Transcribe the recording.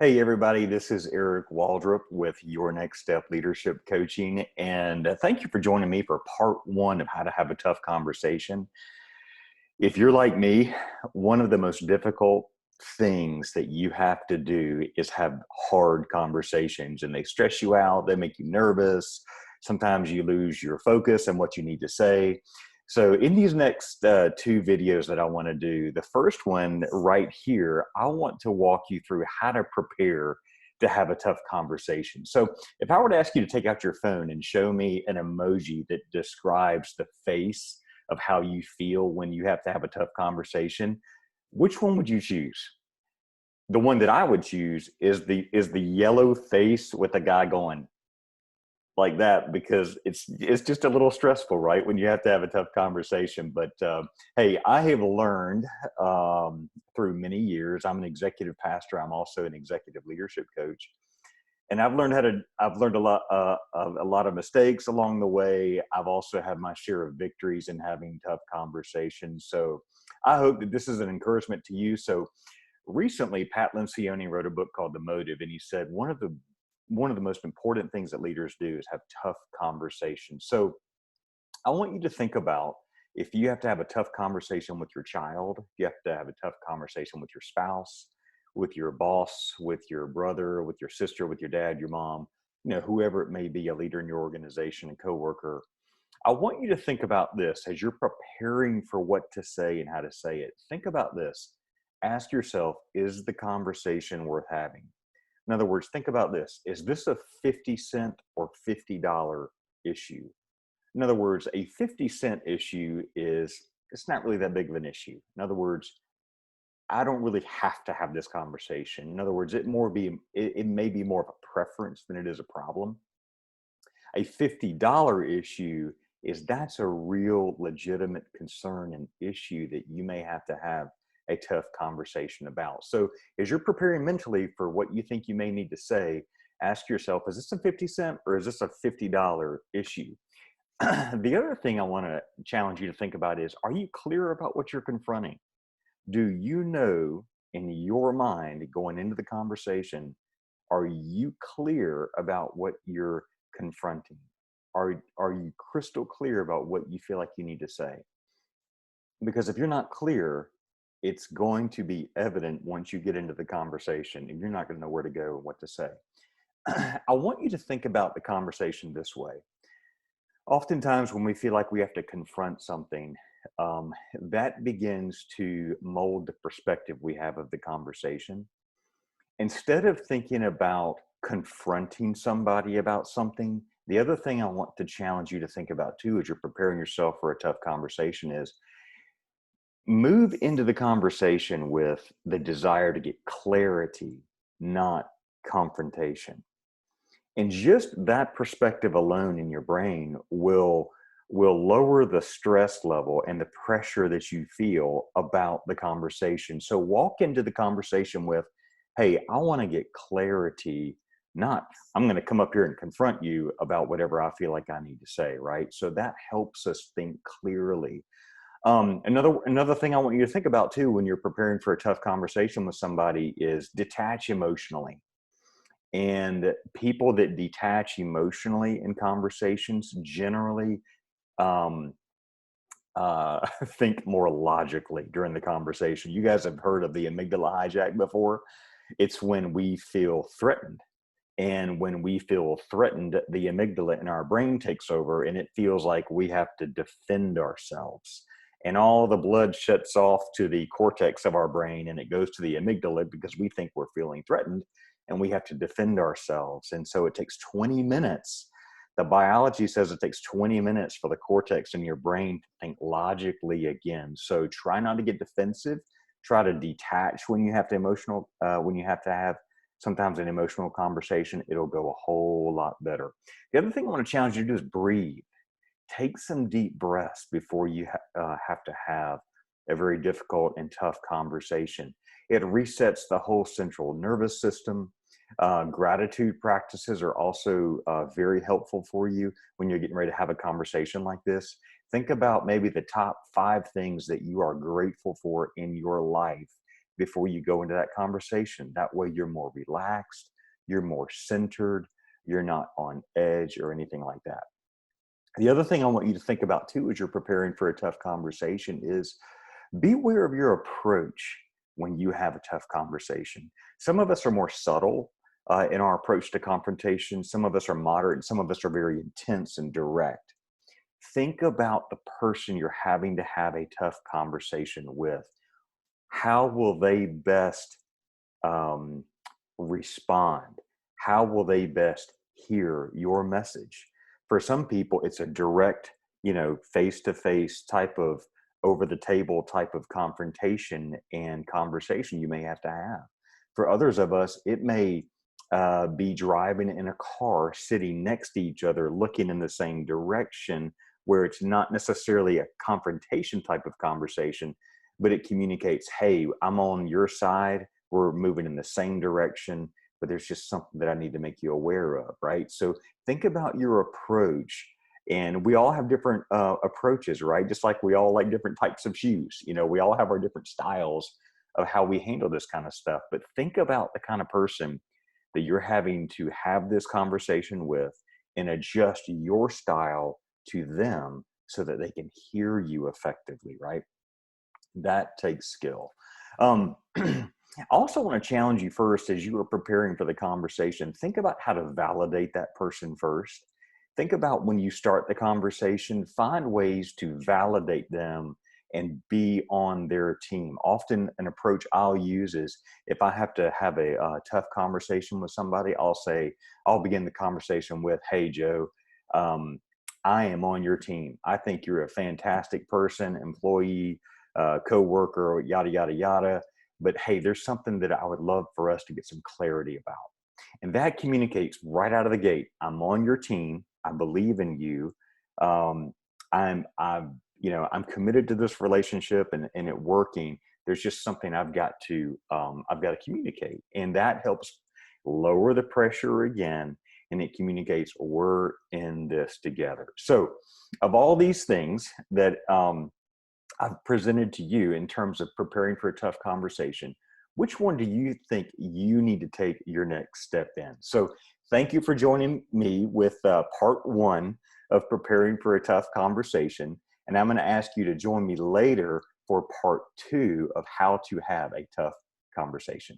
Hey, everybody, this is Eric Waldrop with Your Next Step Leadership Coaching. And thank you for joining me for part one of how to have a tough conversation. If you're like me, one of the most difficult things that you have to do is have hard conversations, and they stress you out, they make you nervous. Sometimes you lose your focus and what you need to say. So in these next two videos that I want to do, the first one right here, I want to walk you through how to prepare to have a tough conversation. So if I were to ask you to take out your phone and show me an emoji that describes the face of how you feel when you have to have a tough conversation, which one would you choose? The one that I would choose is the yellow face with a guy going like that, because it's just a little stressful, right, when you have to have a tough conversation. But hey, I have learned through many years. I'm an executive pastor. I'm also an executive leadership coach, and I've learned a lot of mistakes along the way. I've also had my share of victories in having tough conversations. So I hope that this is an encouragement to you. So recently, Pat Lencioni wrote a book called The Motive, and he said one of the most important things that leaders do is have tough conversations. So I want you to think about, if you have to have a tough conversation with your child, if you have to have a tough conversation with your spouse, with your boss, with your brother, with your sister, with your dad, your mom, whoever it may be, a leader in your organization, a coworker. I want you to think about this as you're preparing for what to say and how to say it. Think about this. Ask yourself, is the conversation worth having? In other words, think about this. Is this a 50-cent or $50 issue? In other words, a 50-cent issue it's not really that big of an issue. In other words, I don't really have to have this conversation. In other words, it may be more of a preference than it is a problem. A $50 issue that's a real legitimate concern and issue that you may have to have a tough conversation about. So as you're preparing mentally for what you think you may need to say, ask yourself, is this a 50-cent or is this a $50 issue? The other thing I want to challenge you to think about is, are you clear about what you're confronting? Do you know in your mind going into the conversation, are you clear about what you're confronting? Are you crystal clear about what you feel like you need to say? Because if you're not clear, it's going to be evident once you get into the conversation, and you're not going to know where to go and what to say. I want you to think about the conversation this way. Oftentimes, when we feel like we have to confront something, that begins to mold the perspective we have of the conversation. Instead of thinking about confronting somebody about something, the other thing I want to challenge you to think about too, as you're preparing yourself for a tough conversation, is move into the conversation with the desire to get clarity, not confrontation. And just that perspective alone in your brain will lower the stress level and the pressure that you feel about the conversation. So walk into the conversation with, hey, I want to get clarity, not I'm going to come up here and confront you about whatever I feel like I need to say, right? So that helps us think clearly. Another thing I want you to think about too when you're preparing for a tough conversation with somebody is detach emotionally. And people that detach emotionally in conversations generally um, think more logically during the conversation. You guys have heard of the amygdala hijack before. It's when we feel threatened. And when we feel threatened, the amygdala in our brain takes over, and it feels like we have to defend ourselves. And all the blood shuts off to the cortex of our brain, and it goes to the amygdala because we think we're feeling threatened and we have to defend ourselves. And so it takes 20 minutes. The biology says it takes 20 minutes for the cortex in your brain to think logically again. So try not to get defensive. Try to detach when you have when you have to have sometimes an emotional conversation. It'll go a whole lot better. The other thing I want to challenge you to do is breathe. Take some deep breaths before you have to have a very difficult and tough conversation. It resets the whole central nervous system. Gratitude practices are also very helpful for you when you're getting ready to have a conversation like this. Think about maybe the top 5 things that you are grateful for in your life before you go into that conversation. That way you're more relaxed, you're more centered, you're not on edge or anything like that. The other thing I want you to think about too as you're preparing for a tough conversation is be aware of your approach when you have a tough conversation. Some of us are more subtle in our approach to confrontation. Some of us are moderate, and some of us are very intense and direct. Think about the person you're having to have a tough conversation with. How will they best um, respond? How will they best hear your message? For some people, it's a direct, face to face type of over the table type of confrontation and conversation you may have to have. For others of us, it may be driving in a car, sitting next to each other, looking in the same direction, where it's not necessarily a confrontation type of conversation, but it communicates, hey, I'm on your side. We're moving in the same direction, but there's just something that I need to make you aware of, right? So think about your approach. And we all have different approaches, right? Just like we all like different types of shoes. We all have our different styles of how we handle this kind of stuff. But think about the kind of person that you're having to have this conversation with and adjust your style to them so that they can hear you effectively, right? That takes skill. I also want to challenge you first as you are preparing for the conversation. Think about how to validate that person first. Think about when you start the conversation, find ways to validate them and be on their team. Often, an approach I'll use is if I have to have a tough conversation with somebody, I'll begin the conversation with, hey, Joe, I am on your team. I think you're a fantastic person, employee, co-worker, yada, yada, yada. But hey, there's something that I would love for us to get some clarity about. And that communicates right out of the gate. I'm on your team. I believe in you. I'm committed to this relationship and it working. There's just something I've got to communicate. And that helps lower the pressure again. And it communicates we're in this together. So of all these things that, I've presented to you in terms of preparing for a tough conversation, which one do you think you need to take your next step in? So thank you for joining me with part one of preparing for a tough conversation. And I'm going to ask you to join me later for part two of how to have a tough conversation.